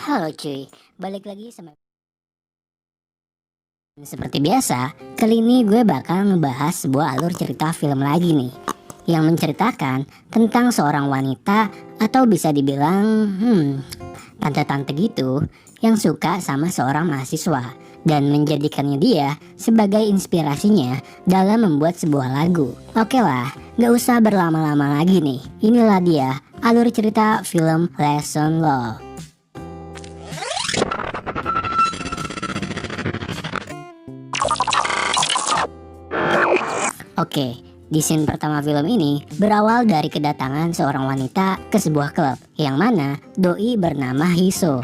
Halo cuy, balik lagi sama seperti biasa. Kali ini gue bakal ngebahas sebuah alur cerita film lagi nih, yang menceritakan tentang seorang wanita atau bisa dibilang tante-tante gitu, yang suka sama seorang mahasiswa dan menjadikannya dia sebagai inspirasinya dalam membuat sebuah lagu. Oke lah, gak usah berlama-lama lagi nih. Inilah dia alur cerita film Lesson Love. Oke, di scene pertama film ini berawal dari kedatangan seorang wanita ke sebuah klub yang mana doi bernama Hiso.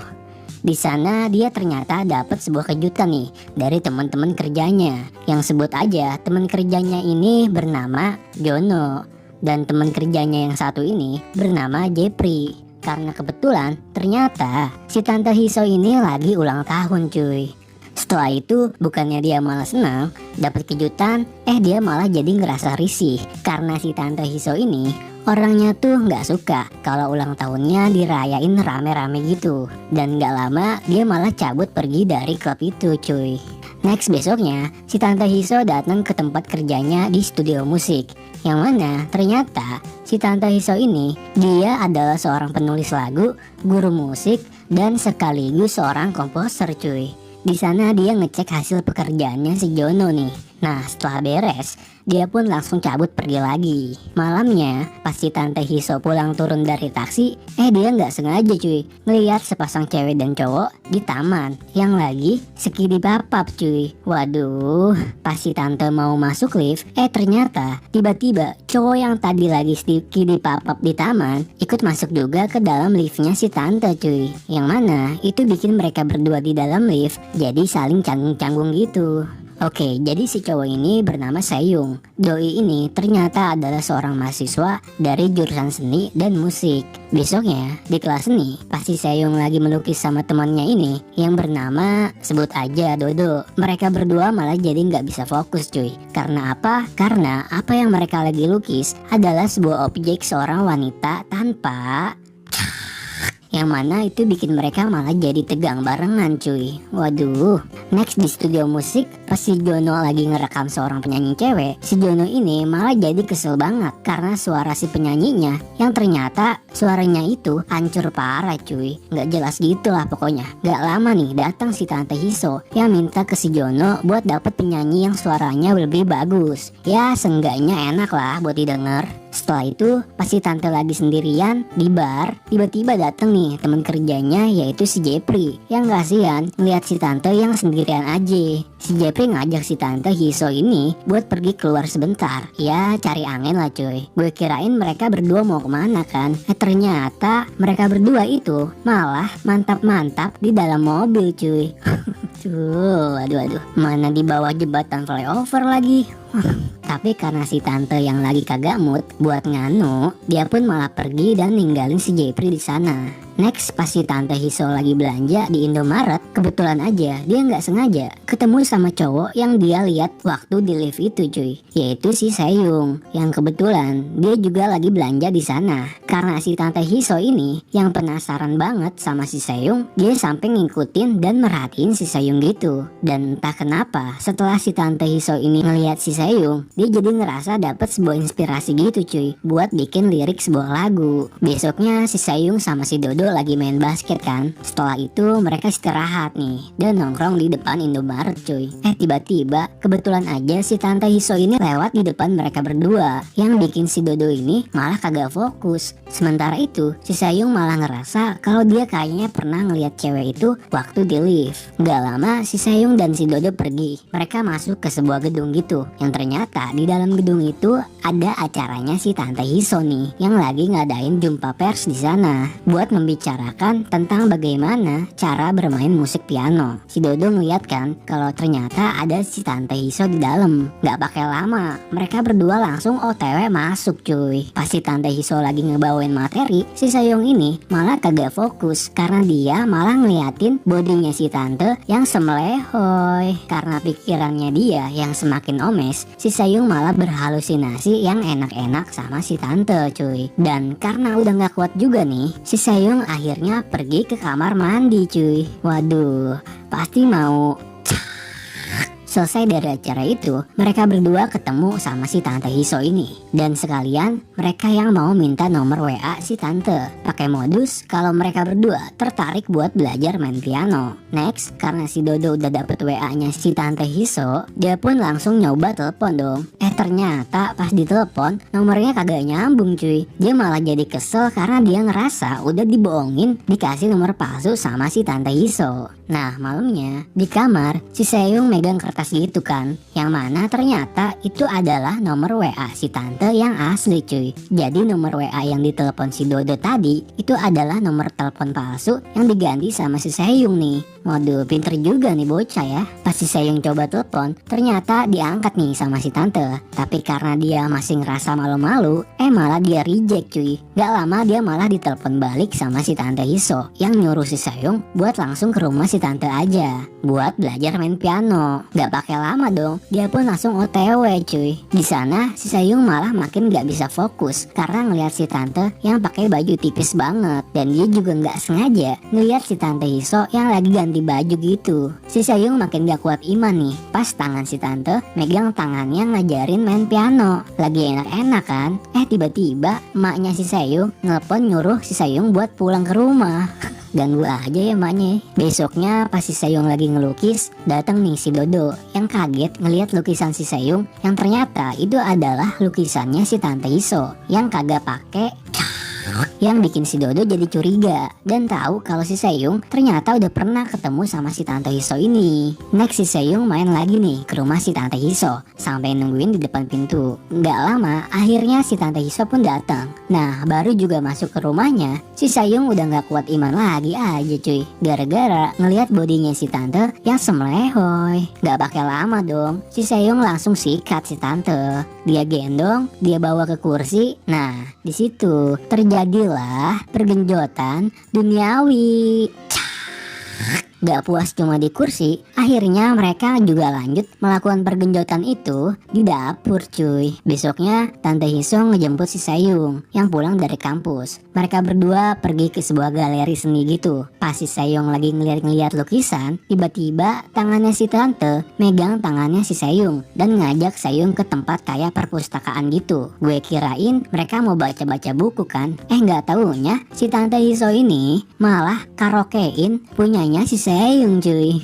Di sana dia ternyata dapat sebuah kejutan nih dari teman-teman kerjanya, yang sebut aja teman kerjanya ini bernama Jono dan teman kerjanya yang satu ini bernama Jepri. Karena kebetulan ternyata si tante Hiso ini lagi ulang tahun cuy. Setelah itu bukannya dia malah senang dapat kejutan, dia malah jadi ngerasa risih karena si tante Hiso ini orangnya tuh nggak suka kalau ulang tahunnya dirayain rame-rame gitu. Dan nggak lama dia malah cabut pergi dari klub itu cuy. Next besoknya si tante Hiso datang ke tempat kerjanya di studio musik, yang mana ternyata si tante Hiso ini dia adalah seorang penulis lagu, guru musik, dan sekaligus seorang komposer cuy. Di sana dia ngecek hasil pekerjaannya si Jono nih. Nah setelah beres, dia pun langsung cabut pergi lagi. Malamnya pas si tante Hiso pulang turun dari taksi, dia nggak sengaja cuy ngeliat sepasang cewek dan cowok di taman yang lagi skidi papap cuy. Waduh, pas si tante mau masuk lift, ternyata tiba-tiba cowok yang tadi lagi skidi papap di taman ikut masuk juga ke dalam liftnya si tante cuy. Yang mana itu bikin mereka berdua di dalam lift jadi saling canggung-canggung gitu. Oke, jadi si cowok ini bernama Seyung. Doi ini ternyata adalah seorang mahasiswa dari jurusan seni dan musik. Besoknya di kelas seni, pas si Seyung lagi melukis sama temannya ini yang bernama sebut aja Dodo. Mereka berdua malah jadi nggak bisa fokus cuy. Karena apa? Karena apa yang mereka lagi lukis adalah sebuah objek seorang wanita tanpa, yang mana itu bikin mereka malah jadi tegang barengan cuy. Waduh. Next di studio musik, pas si Jono lagi ngerekam seorang penyanyi cewek, si Jono ini malah jadi kesel banget karena suara si penyanyinya yang ternyata suaranya itu hancur parah cuy. Nggak jelas gitu lah pokoknya. Gak lama nih datang si tante Hiso yang minta ke si Jono buat dapet penyanyi yang suaranya lebih bagus. Ya seenggaknya enak lah buat didengar. Setelah itu pas si tante lagi sendirian di bar, tiba-tiba dateng nih teman kerjanya yaitu si Jepri, yang kasihan ngeliat si tante yang sendirian aja. Si Jepri ngajak si tante Hiso ini buat pergi keluar sebentar, ya cari angin lah cuy. Gue kirain mereka berdua mau kemana kan, ternyata mereka berdua itu malah mantap-mantap di dalam mobil cuy. Tuh, aduh, mana di bawah jembatan flyover lagi. Tapi karena si tante yang lagi kagak mood buat nganu, dia pun malah pergi dan ninggalin si Jepri di sana. Next pas si tante Hiso lagi belanja di Indomaret, kebetulan aja dia nggak sengaja ketemu sama cowok yang dia lihat waktu di lift itu cuy, yaitu si Seyung, yang kebetulan dia juga lagi belanja di sana. Karena si tante Hiso ini yang penasaran banget sama si Seyung, dia sampai ngikutin dan merhatiin si Seyung gitu. Dan entah kenapa setelah si tante Hiso ini ngelihat si Seyung, dia jadi ngerasa dapat sebuah inspirasi gitu cuy buat bikin lirik sebuah lagu. Besoknya si Seyung sama si Dodo lagi main basket kan. Setelah itu mereka istirahat nih dan nongkrong di depan Indomaret cuy. Tiba-tiba kebetulan aja si tante Hiso ini lewat di depan mereka berdua, yang bikin si Dodo ini malah kagak fokus. Sementara itu si Seyung malah ngerasa kalau dia kayaknya pernah ngeliat cewek itu waktu di lift. Gak lama si Seyung dan si Dodo pergi. Mereka masuk ke sebuah gedung gitu, yang ternyata di dalam gedung itu ada acaranya si tante Hiso nih yang lagi ngadain jumpa pers di sana buat membicarakan tentang bagaimana cara bermain musik piano. Si Dodo ngeliat kan kalau ternyata ada si tante Hiso di dalam. Gak pakai lama, mereka berdua langsung OTW masuk cuy. Pas si tante Hiso lagi ngebawain materi, si Seyung ini malah kagak fokus karena dia malah ngeliatin bodinya si tante yang semelehoy. Karena pikirannya dia yang semakin omes, si Seyung malah berhalusinasi yang enak-enak sama si tante cuy. Dan karena udah gak kuat juga nih, si Seyung akhirnya pergi ke kamar mandi cuy. Waduh, pasti mau. Selesai dari acara itu, mereka berdua ketemu sama si Tante Hiso ini. Dan sekalian, mereka yang mau minta nomor WA si Tante. Pakai modus kalau mereka berdua tertarik buat belajar main piano. Next, karena si Dodo udah dapet WA-nya si Tante Hiso, dia pun langsung nyoba telepon dong. Ternyata pas ditelepon, nomornya kagak nyambung cuy. Dia malah jadi kesel karena dia ngerasa udah dibohongin dikasih nomor palsu sama si Tante Hiso. Nah malamnya di kamar si Seyung megang kertas gitu kan, yang mana ternyata itu adalah nomor WA si Tante yang asli cuy. Jadi nomor WA yang ditelepon si Dodo tadi itu adalah nomor telepon palsu yang diganti sama si Seyung nih. Waduh, pinter juga nih bocah ya. Pas si Seyung coba telepon, ternyata diangkat nih sama si Tante. Tapi karena dia masih ngerasa malu-malu, malah dia reject cuy. Gak lama dia malah ditelepon balik sama si Tante Hiso yang nyuruh si Seyung buat langsung ke rumah si Tante aja buat belajar main piano. Gak pakai lama dong, dia pun langsung OTW cuy. Di sana si Seyung malah makin gak bisa fokus karena ngeliat si Tante yang pakai baju tipis banget, dan dia juga gak sengaja ngeliat si Tante Hiso yang lagi ganti baju gitu. Si Seyung makin gak kuat iman nih pas tangan si Tante megang tangannya ngajarin main piano. Lagi enak-enak kan, tiba-tiba emaknya si Seyung nelpon nyuruh si Seyung buat pulang ke rumah. Ganggu aja ya emaknya. Besoknya pas si Seyung lagi ngelukis, datang nih si Dodo yang kaget ngelihat lukisan si Seyung yang ternyata itu adalah lukisannya si Tante Hiso yang kagak pakai. Yang bikin si Dodo jadi curiga dan tahu kalau si Seyung ternyata udah pernah ketemu sama si Tante Hiso ini. Next si Seyung main lagi nih ke rumah si Tante Hiso sampai nungguin di depan pintu. Gak lama akhirnya si Tante Hiso pun datang. Nah baru juga masuk ke rumahnya, si Seyung udah gak kuat iman lagi aja cuy, gara-gara ngelihat bodinya si Tante yang semlehoy. Gak pakai lama dong, si Seyung langsung sikat si Tante. Dia gendong, dia bawa ke kursi. Nah di situ terjadilah pergenjotan duniawi. Gak puas cuma di kursi, akhirnya mereka juga lanjut melakukan pergenjotan itu di dapur cuy. Besoknya Tante Hiso ngejemput si Seyung yang pulang dari kampus. Mereka berdua pergi ke sebuah galeri seni gitu. Pas si Seyung lagi ngeliat-ngeliat lukisan, tiba-tiba tangannya si Tante megang tangannya si Seyung dan ngajak Seyung ke tempat kayak perpustakaan gitu. Gue kirain mereka mau baca-baca buku kan, gak taunya si Tante Hiso ini malah karaokein punyanya si Seyung cuy.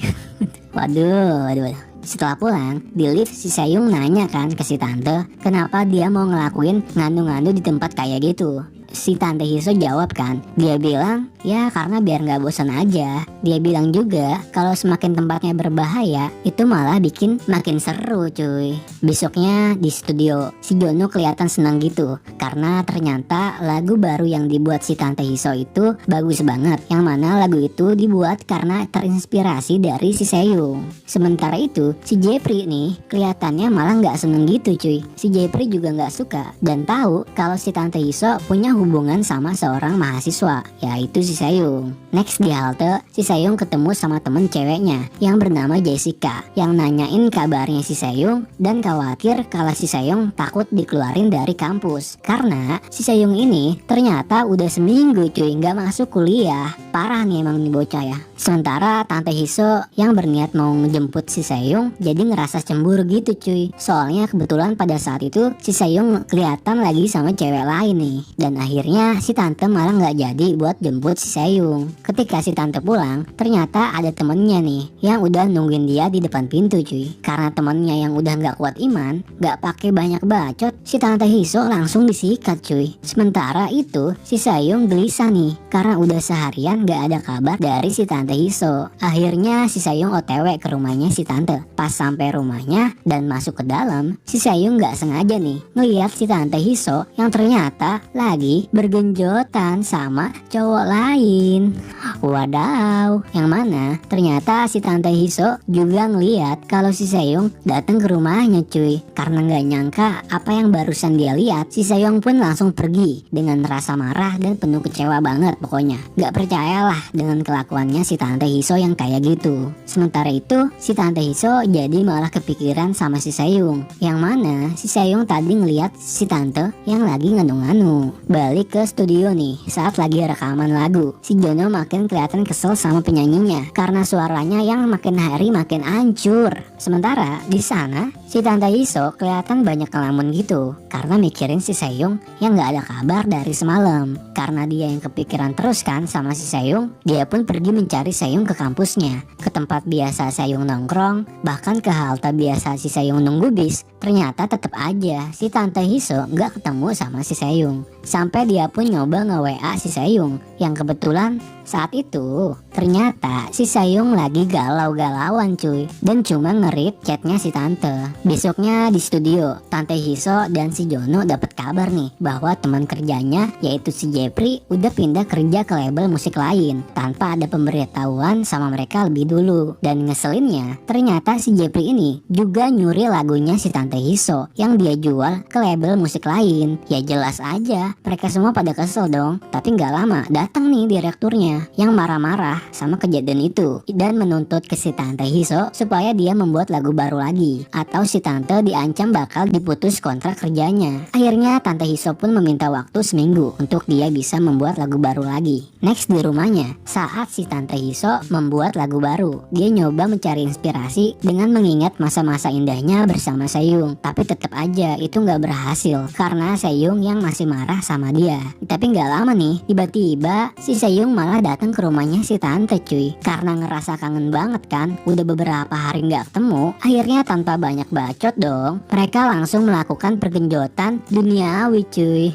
Waduh. Setelah pulang, di lift si Seyung nanya kan ke si Tante kenapa dia mau ngelakuin ngandu-ngandu di tempat kayak gitu. Si Tante Hiso jawab kan, dia bilang ya karena biar gak bosan aja. Dia bilang juga kalau semakin tempatnya berbahaya itu malah bikin makin seru cuy. Besoknya di studio, si Jono kelihatan senang gitu karena ternyata lagu baru yang dibuat si Tante Hiso itu bagus banget. Yang mana lagu itu dibuat karena terinspirasi dari si Seyung. Sementara itu si Jeffrey nih kelihatannya malah gak seneng gitu cuy. Si Jeffrey juga gak suka dan tahu kalau si Tante Hiso punya hubungan sama seorang mahasiswa, yaitu si Seyung. Next di halte, si Seyung ketemu sama temen ceweknya yang bernama Jessica yang nanyain kabarnya si Seyung dan khawatir kalau si Seyung takut dikeluarin dari kampus karena si Seyung ini ternyata udah seminggu cuy gak masuk kuliah. Parah nih emang nih bocah ya. Sementara Tante Hiso yang berniat mau ngejemput si Seyung jadi ngerasa cemburu gitu cuy. Soalnya kebetulan pada saat itu si Seyung kelihatan lagi sama cewek lain nih. Dan akhirnya si Tante malah gak jadi buat jemput si Seyung. Ketika si Tante pulang, ternyata ada temennya nih yang udah nungguin dia di depan pintu cuy. Karena temennya yang udah gak kuat iman, gak pakai banyak bacot, si Tante Hiso langsung disikat cuy. Sementara itu si Seyung gelisah nih karena udah seharian gak ada kabar dari si Tante Hiso. Akhirnya si Seyung OTW ke rumahnya si Tante. Pas sampai rumahnya dan masuk ke dalam, si Seyung gak sengaja nih ngeliat si Tante Hiso yang ternyata lagi bergenjotan sama cowok lain. Wadaw, yang mana ternyata si Tante Hiso juga ngeliat kalau si Seyung datang ke rumahnya cuy. Karena gak nyangka apa yang barusan dia lihat, si Seyung pun langsung pergi dengan rasa marah dan penuh kecewa banget pokoknya. Gak percayalah dengan kelakuannya si Tante Hiso yang kayak gitu. Sementara itu si Tante Hiso jadi malah kepikiran sama si Seyung, yang mana si Seyung tadi ngeliat si Tante yang lagi nganu-nganu. balik ke studio nih saat lagi rekaman lagu. Si Jono makin kelihatan kesel sama penyanyinya karena suaranya yang makin hari makin hancur. Sementara di sana si Tante Hiso kelihatan banyak ngelamun gitu karena mikirin si Seyung yang gak ada kabar dari semalam. Karena dia yang kepikiran terus kan sama si Seyung, dia pun pergi mencari Seyung ke kampusnya, ke tempat biasa Seyung nongkrong, bahkan ke halte biasa si Seyung nunggu bis. Ternyata tetap aja si Tante Hiso gak ketemu sama si Seyung. Sampai dia pun nyoba nge-WA si Seyung, yang kebetulan saat itu ternyata si Seyung lagi galau-galauan cuy, dan cuma nge-read chatnya si tante. Besoknya di studio, Tante Hiso dan si Jono dapat kabar nih bahwa teman kerjanya yaitu si Jepri udah pindah kerja ke label musik lain tanpa ada pemberitahuan sama mereka lebih dulu. Dan ngeselinnya, ternyata si Jepri ini juga nyuri lagunya si Tante Hiso yang dia jual ke label musik lain. Ya jelas aja mereka semua pada kesel dong. Tapi gak lama datang nih direkturnya yang marah-marah sama kejadian itu dan menuntut ke si Tante Hiso supaya dia membuat lagu baru lagi, atau si tante diancam bakal diputus kontrak kerjanya. Akhirnya Tante Hiso pun meminta waktu seminggu untuk dia bisa membuat lagu baru lagi. Next di rumahnya, saat si Tante Hiso membuat lagu baru, dia nyoba mencari inspirasi dengan mengingat masa-masa indahnya bersama Seyung. Tapi tetap aja itu gak berhasil karena Seyung yang masih marah sama dia. Tapi gak lama nih, tiba-tiba si Seyung malah datang ke rumahnya si tante cuy. Karena ngerasa kangen banget kan, udah beberapa hari gak ketemu. Akhirnya tanpa banyak bacot dong, mereka langsung melakukan pergenjotan duniawi cuy.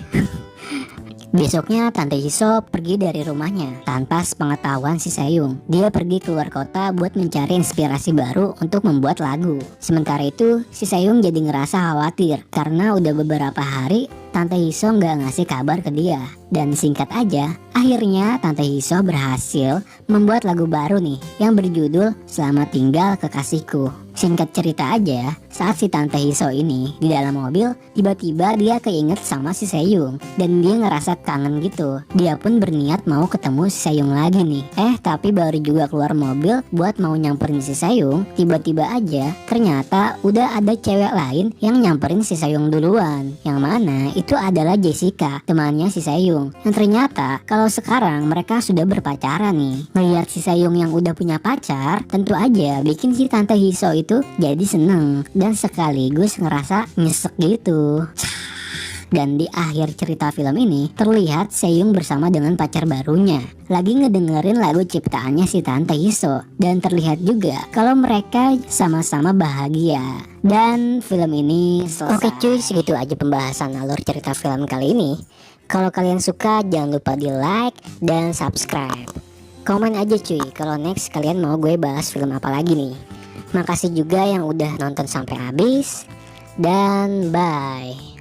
Besoknya Tante Hiso pergi dari rumahnya tanpa sepengetahuan si Seyung. Dia pergi keluar kota buat mencari inspirasi baru untuk membuat lagu. Sementara itu si Seyung jadi ngerasa khawatir karena udah beberapa hari Tante Hiso nggak ngasih kabar ke dia. Dan singkat aja, akhirnya Tante Hiso berhasil membuat lagu baru nih yang berjudul Selamat Tinggal Kekasihku. Singkat cerita aja, saat si Tante Hiso ini di dalam mobil, tiba-tiba dia keinget sama si Seyung dan dia ngerasa kangen gitu. Dia pun berniat mau ketemu si Seyung lagi nih. Tapi baru juga keluar mobil buat mau nyamperin si Seyung, tiba-tiba aja ternyata udah ada cewek lain yang nyamperin si Seyung duluan. Yang mana itu adalah Jessica, temannya si Seyung. Yang ternyata kalau sekarang mereka sudah berpacaran nih. Melihat si Seyung yang udah punya pacar, tentu aja bikin si Tante Hiso itu jadi seneng dan sekaligus ngerasa nyesek gitu. Dan di akhir cerita film ini terlihat Seyung bersama dengan pacar barunya lagi ngedengerin lagu ciptaannya si Tante Hiso, dan terlihat juga kalau mereka sama-sama bahagia. Dan film ini selesai. Oke cuy, segitu aja pembahasan alur cerita film kali ini. Kalau kalian suka jangan lupa di like dan subscribe. Komen aja cuy kalau next kalian mau gue bahas film apa lagi nih. Makasih juga yang udah nonton sampai habis, dan bye.